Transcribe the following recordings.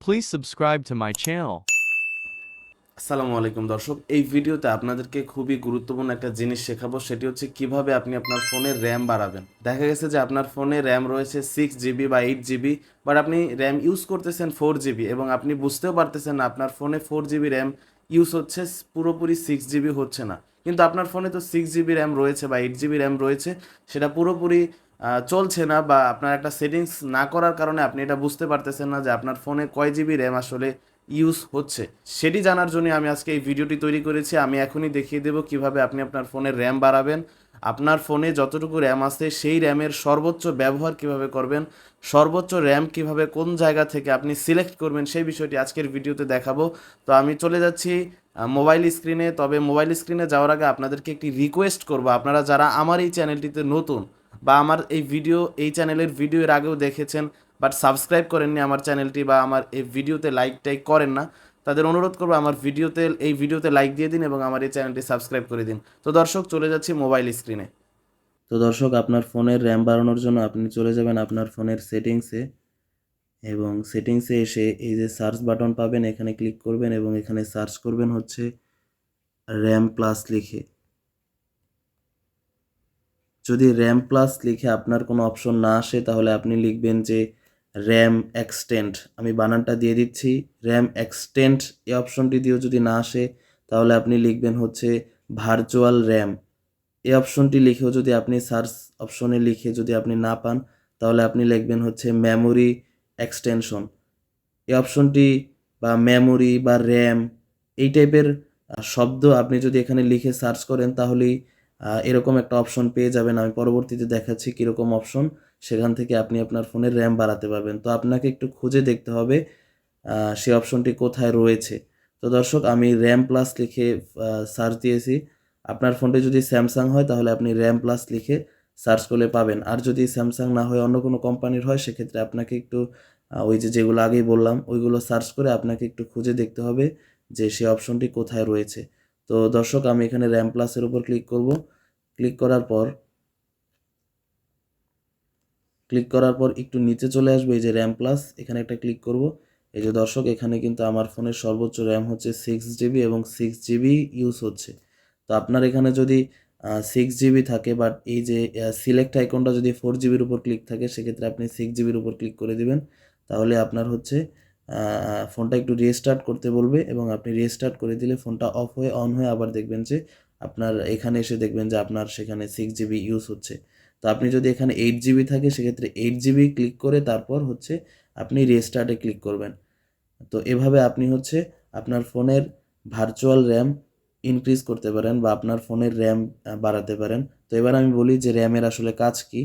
Please subscribe to my channel. আসসালামু আলাইকুম দর্শক, এই ভিডিওতে আপনাদেরকে খুবই গুরুত্বপূর্ণ একটা জিনিস শেখাবো। সেটি হচ্ছে কিভাবে আপনি আপনার ফোনের র্যাম বাড়াবেন। দেখা গেছে যে আপনার ফোনে র্যাম রয়েছে 6 জিবি বা 8 জিবি, বাট আপনি র্যাম ইউজ করতেছেন 4 জিবি এবং আপনি বুঝতেও পারতেছেন না আপনার ফোনে 4 জিবি র্যাম ইউজ হচ্ছে, পুরোপুরি 6 জিবি হচ্ছে না। কিন্তু আপনার ফোনে তো 6 জিবি র্যাম রয়েছে বা 8 জিবি র্যাম রয়েছে, সেটা পুরোপুরি চলছে না, বা আপনার একটা সেটিংস না করার কারণে আপনি এটা বুঝতে পারতেছেন না যে আপনার ফোনে কয় জিবি র্যাম আসলে ইউজ হচ্ছে। সেটি জানার জন্য আমি আজকে এই ভিডিওটি তৈরি করেছি। আমি এখনই দেখিয়ে দেবো কিভাবে আপনি আপনার ফোনের র্যাম বাড়াবেন, আপনার ফোনে যতটুকু র্যাম আছে সেই র্যামের সর্বোচ্চ ব্যবহার কিভাবে করবেন, সর্বোচ্চ র্যাম কিভাবে কোন জায়গা থেকে আপনি সিলেক্ট করবেন, সেই বিষয়টি আজকের ভিডিওতে দেখাবো। তো আমি চলে যাচ্ছি মোবাইল স্ক্রিনে। তবে মোবাইল স্ক্রিনে যাওয়ার আগে আপনাদেরকে একটি রিকোয়েস্ট করবো, আপনারা যারা আমার এই চ্যানেলটিতে নতুন বা আমার এই চ্যানেলের ভিডিও এর আগেও দেখেছেন বাট সাবস্ক্রাইব করেননি আমার চ্যানেলটি, বা আমার এই ভিডিওতে লাইক টাইক করেন না, তাদের অনুরোধ করবো আমার এই ভিডিওতে লাইক দিয়ে দিন এবং আমার এই চ্যানেলটি সাবস্ক্রাইব করে দিন। তো দর্শক, চলে যাচ্ছি মোবাইল স্ক্রিনে। তো দর্শক, আপনার ফোনের র্যাম বাড়ানোর জন্য আপনি চলে যাবেন আপনার ফোনের সেটিংসে, এবং সেটিংসে এসে এই যে সার্চ বাটন পাবেন, এখানে ক্লিক করবেন এবং এখানে সার্চ করবেন হচ্ছে র্যাম প্লাস লিখে। যদি র্যাম প্লাস লিখে আপনার কোনো অপশন না আসে তাহলে আপনি লিখবেন যে র্যাম এক্সটেন্ড। আমি বানানটা দিয়ে দিচ্ছি, র্যাম এক্সটেন্ড। এই অপশনটি দিয়েও যদি না আসে তাহলে আপনি লিখবেন হচ্ছে ভার্চুয়াল র্যাম। এই অপশনটি লিখেও যদি আপনি সার্চ অপশনে লিখে যদি আপনি না পান তাহলে আপনি লিখবেন হচ্ছে মেমোরি এক্সটেনশন। এই অপশনটি বা মেমোরি বা র্যাম, এই টাইপের শব্দ আপনি যদি এখানে লিখে সার্চ করেন তাহলেই এরকম একটা অপশন পেয়ে যাবেন। আমি পরবর্তীতে দেখাচ্ছি কীরকম অপশন, সেখান থেকে আপনি আপনার ফোনের র্যাম বাড়াতে পারবেন। তো আপনাকে একটু খুঁজে দেখতে হবে সেই অপশনটি কোথায় রয়েছে। তো দর্শক, আমি র্যাম প্লাস লিখে সার্চ দিয়েছি। আপনার ফোনটি যদি স্যামসাং হয় তাহলে আপনি র্যাম প্লাস লিখে সার্চ করলে পাবেন, আর যদি স্যামসাং না হয় অন্য কোনো কোম্পানির হয় সেক্ষেত্রে আপনাকে একটু ওই যেগুলো আগেই বললাম ওইগুলো সার্চ করে আপনাকে একটু খুঁজে দেখতে হবে যে সেই অপশনটি কোথায় রয়েছে। তো দর্শক, আমি এখানে র্যাম প্লাসের উপর ক্লিক করব। ক্লিক করার পর একটু নিচে চলে আসবে, এই যে র্যাম প্লাস, এখানে একটা ক্লিক করব। এই যে দর্শক, এখানে কিন্তু আমার ফোনের সর্বোচ্চ র্যাম হচ্ছে 6 জিবি এবং 6 জিবি ইউজ হচ্ছে। তো আপনার এখানে যদি 6 জিবি থাকে, বাট এই যে সিলেক্ট আইকনটা যদি 4 জিবির উপর ক্লিক থাকে সেক্ষেত্রে আপনি 6 জিবির উপর ক্লিক করে দিবেন। তাহলে আপনার হচ্ছে ফোনটা একটু রিস্টার্ট করতে বলবে এবং আপনি রিস্টার্ট করে দিলে ফোনটা অফ হয়ে অন হয়ে আবার দেখবেন যে আপনার এখানে এসে দেখবেন যে আপনার সেখানে 6 জিবি ইউজ হচ্ছে। তো আপনি যদি এখানে 8 জিবি থাকে সেক্ষেত্রে 8 জিবি ক্লিক করে তারপর হচ্ছে আপনি রিস্টার্টে ক্লিক করবেন। তো এভাবে আপনি হচ্ছে আপনার ফোনের ভার্চুয়াল র্যাম ইনক্রিজ করতে পারেন বা আপনার ফোনের র্যাম বাড়াতে পারেন। তো এবার আমি বলি যে র্যামের আসলে কাজ কি।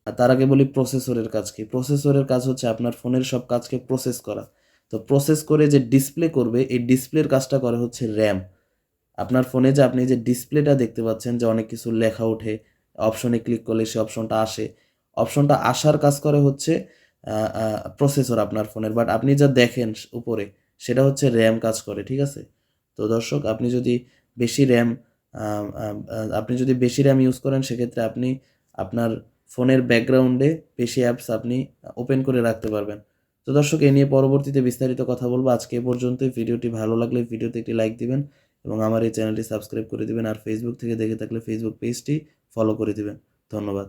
আর তার আগে বলি প্রসেসরের কাজ কি। প্রসেসরের কাজ হচ্ছে আপনার ফোনের সব কাজকে প্রসেস করা। তো প্রসেস করে যে ডিসপ্লে করবে, এই ডিসপ্লের কাজটা করে হচ্ছে র্যাম। আপনার ফোনে যে আপনি যে ডিসপ্লেটা দেখতে পাচ্ছেন যে অনেক কিছু লেখা ওঠে, অপশনে ক্লিক করলে সে অপশনটা আসে, অপশনটা আসার কাজ করে হচ্ছে প্রসেসর আপনার ফোনের, বাট আপনি যা দেখেন উপরে সেটা হচ্ছে র্যাম কাজ করে, ঠিক আছে। তো দর্শক, বেশি র্যাম আপনি যদি বেশি র্যাম ইউজ করেন সেক্ষেত্রে আপনি আপনার ফোনের ব্যাকগ্রাউন্ডে বেশি অ্যাপস আপনি ওপেন করে রাখতে পারবেন। তো দর্শক, এ নিয়ে পরবর্তীতে বিস্তারিত কথা বলবো। আজকে এ পর্যন্তই। ভিডিওটি ভালো লাগলে ভিডিওতে একটি লাইক দিবেন এবং আমার এই চ্যানেলটি সাবস্ক্রাইব করে দিবেন, আর ফেসবুক থেকে দেখে থাকলে ফেসবুক পেজটি ফলো করে দিবেন। ধন্যবাদ।